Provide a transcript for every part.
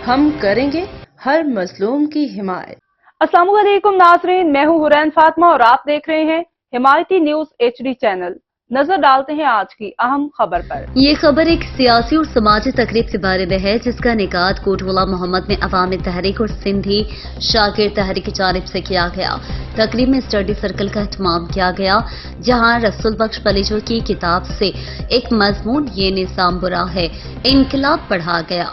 ہم کریں گے ہر مظلوم کی حمایت۔ السلام علیکم ناظرین، میں ہوں حرین فاطمہ اور آپ دیکھ رہے ہیں حمایتی نیوز HD چینل۔ نظر ڈالتے ہیں آج کی اہم خبر پر۔ یہ خبر ایک سیاسی اور سماجی تقریب کے بارے میں ہے جس کا انعقاد کوٹ غلام محمد میں عوامی تحریک اور سندھی شاگرد تحریک کی جانب سے کیا گیا۔ تقریب میں اسٹڈی سرکل کا اہتمام کیا گیا جہاں رسول بخش پلیجو کی کتاب سے ایک مضمون یہ نظام برا ہے انقلاب پڑھا گیا۔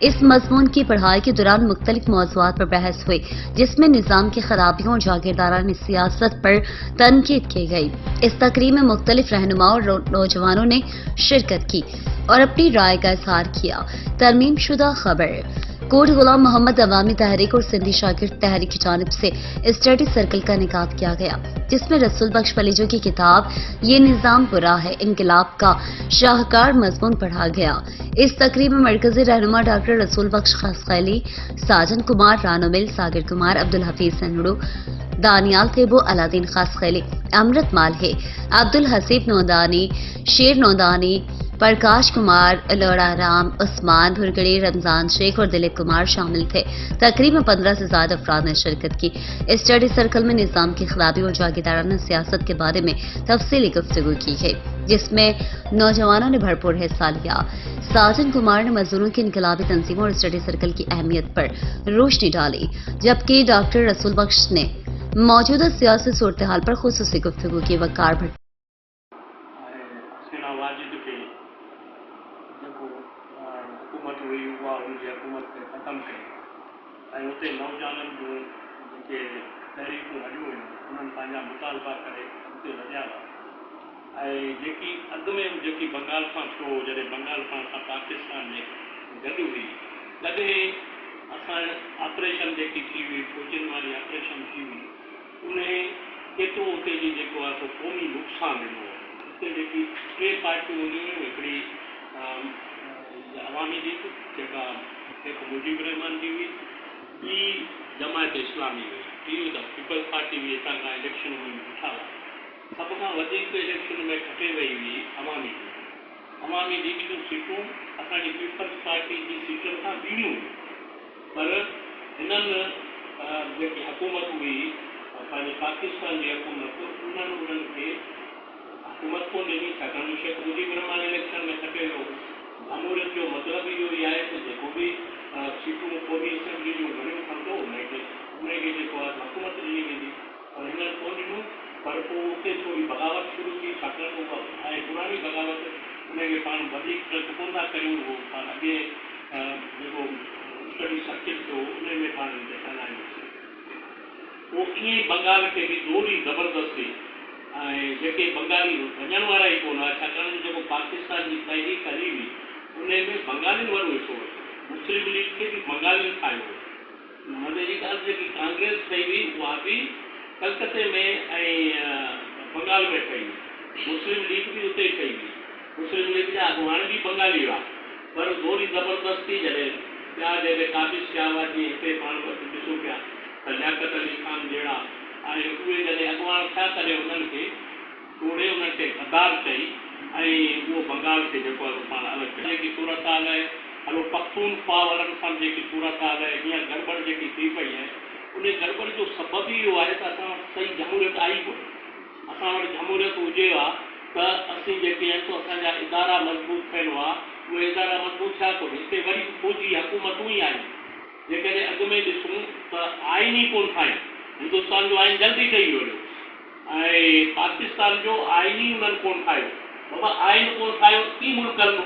اس مضمون کی پڑھائی کے دوران مختلف موضوعات پر بحث ہوئی جس میں نظام کی خرابیوں اور جاگیردارانہ سیاست پر تنقید کی گئی۔ اس تقریب میں مختلف رہنماؤں اور نوجوانوں نے شرکت کی اور اپنی رائے کا اظہار کیا۔ ترمیم شدہ خبر۔ کوٹ غلام محمد عوامی تحریک اور سندھی شاگرد تحریک کی جانب سے اسٹڈی سرکل کا انعقاد کیا گیا جس میں رسول بخش پلیجو کی کتاب یہ نظام برا ہے انقلاب کا شاہکار مضمون پڑھا گیا۔ اس تقریب میں مرکزی رہنما ڈاکٹر رسول بخش خاصخیلی، ساجن کمار رانو مل، ساگر کمار، عبدالحفیظ سنگڑو، دانیال تیبو، علادین خاصخیلی، امرت مالہے، عبدالحسیب نودانی، شیر نودانی، پرکاش کمار، لوڑا رام، عثمان بھرگڑی، رمضان شیخ اور دلیپ کمار شامل تھے۔ تقریب میں 15 سے زیادہ افراد نے شرکت کی۔ اسٹڈی سرکل میں نظام کی خرابی اور جاگیردارانہ سیاست کے بارے میں تفصیلی گفتگو کی گئی جس میں نوجوانوں نے بھرپور حصہ لیا۔ ساجن کمار نے مزدوروں کی انقلابی تنظیموں اور اسٹڈی سرکل کی اہمیت پر روشنی ڈالی جبکہ ڈاکٹر رسول بخش نے موجودہ سیاسی صورتحال پر خصوصی گفتگو کی۔ وقار بھٹ حکومت हुई उहा हुनजी हुकूमत खे ख़तमु कई ऐं उते नौजवाननि जूं जेके तहरीकूं हलियूं हुयूं उन्हनि पंहिंजा मुतालबा करे उते लॻिया हुआ ऐं जेकी अॻु में जेकी बंगाल सां थियो जॾहिं बंगाल सां पाकिस्तान में गॾु हुई तॾहिं असां ऑपरेशन जेकी थी हुई कोचिन वारी ऑपरेशन थी हुई उन केतिरो उते जी जेको आहे सो क़ौमी नुक़सानु ॾिनो उते जेकी टे पार्टियूं हूंदियूं हुयूं हिकिड़ी अवामी लीग जेका हिकु मुजीब रहमान जी हुई, ॿी जमायत इस्लामी हुई, टी द पीपल्स पार्टी हुई। हितां खां इलेक्शन में बीठा हुआ। सभ खां वधीक इलेक्शन में खटे वई हुई अवामी लीग। अवामी लीग जूं सीटूं असांजी पीपल्स पार्टी जी सीटुनि खां ॿीणियूं हुयूं पर हिननि जेकी हुकूमत हुई पंहिंजे पाकिस्तान जी हुकूमत उन्हनि खे हुकूमत कोन ॾिनी छाकाणि शेख मुजीब रहमान इलेक्शन में खटे वियो। जमहूरियत जो मतिलबु इहो ई आहे त जेको बि सीटूं को बि असेंबली जूं घणियूं खणंदो उनखे जेको आहे हुकूमत ॾिनी वेंदी पर हिननि कोन ॾिनो पर पोइ उते थोरी बग़ावत शुरू थी छाकाणि उहा आहे पुराणी बग़ावत उनखे पाण वधीक ट्रक कोन था कयूं उहो पाण अॻे जेको स्टडी सर्किट थियो उन में पाण हलायूंसीं पोइ ईअं ई बंगाल खे बि जोरी ज़बरदस्ती ऐं जेके बंगाली वञण वारा ई कोन हुआ छाकाणि जेको पाकिस्तान जी तहरीक हली हुई उन में बंगालियुनि वॾो हिसो वरितो मुस्लिम लीग खे बि बंगालियुनि ठाहियो मथे जी ॻाल्हि जेकी कांग्रेस ठही हुई उहा बि कलकत्ते में ऐं बंगाल में ठही हुई मुस्लिम लीग बि उते ठही हुई मुस्लिम लीग जा अॻुवान बि बंगाली हुआ पर जोरी ज़बरदस्ती जॾहिं ॿिया जेके काबिज़ थिया हुआ जीअं हिते पाण वटि ॾिसूं पिया त लियाकत अली खान जहिड़ा ऐं उहे जॾहिं अॻुवान थिया तॾहिं उन्हनि खे तोड़े उन्हनि खे गद्दार चई ऐं उहो बंगाल खे जेको आहे पाण अलॻि जेकी सूरत हाल आहे हलो पख्तूनख्वा वारनि सां जेकी सूरत हाल आहे हीअं गड़बड़ जेकी थी पई आहे उन गड़बड़ जो सबबु ई इहो आहे त असां वटि सही जमहूरियत आई कोन्हे असां वटि जमहूरियत हुजे हा त असीं जेके आहिनि सो असांजा इदारा मज़बूत थियनि हुआ उहे इदारा मज़बूत थिया कोन्हे हिते वरी फौजी हुकूमतूं ई आहिनि जेकॾहिं अॻु में ॾिसूं त आइन ई कोन ठाहियो हिंदुस्तान जो आइन जल्दी ठही वियो ऐं पाकिस्तान जो आइन ई उन्हनि कोन ठाहियो बाबा आइन कोन ठाहियो कीअं मुल्कनि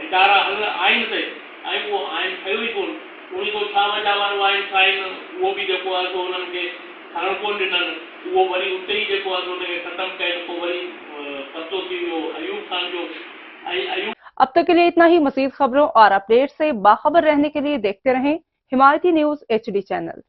इदारा हल आइन ते ऐं उहो आइन ठहियो ई कोन उन खां 56 वारो आइन ठाहिनि उहो बि जेको आहे सो उन्हनि खे खणणु कोन ॾिननि उहो वरी उते ई जेको आहे सो उनखे ख़तमु कयनि पोइ वरी पतो थी वियो अयूब खान जो ऐं अयूब। अब तक के लिए इतना ही। मज़ीद खबरों और अपडेट से बाखबर रहने के लिए देखते रहें हिमायती न्यूज HD चैनल।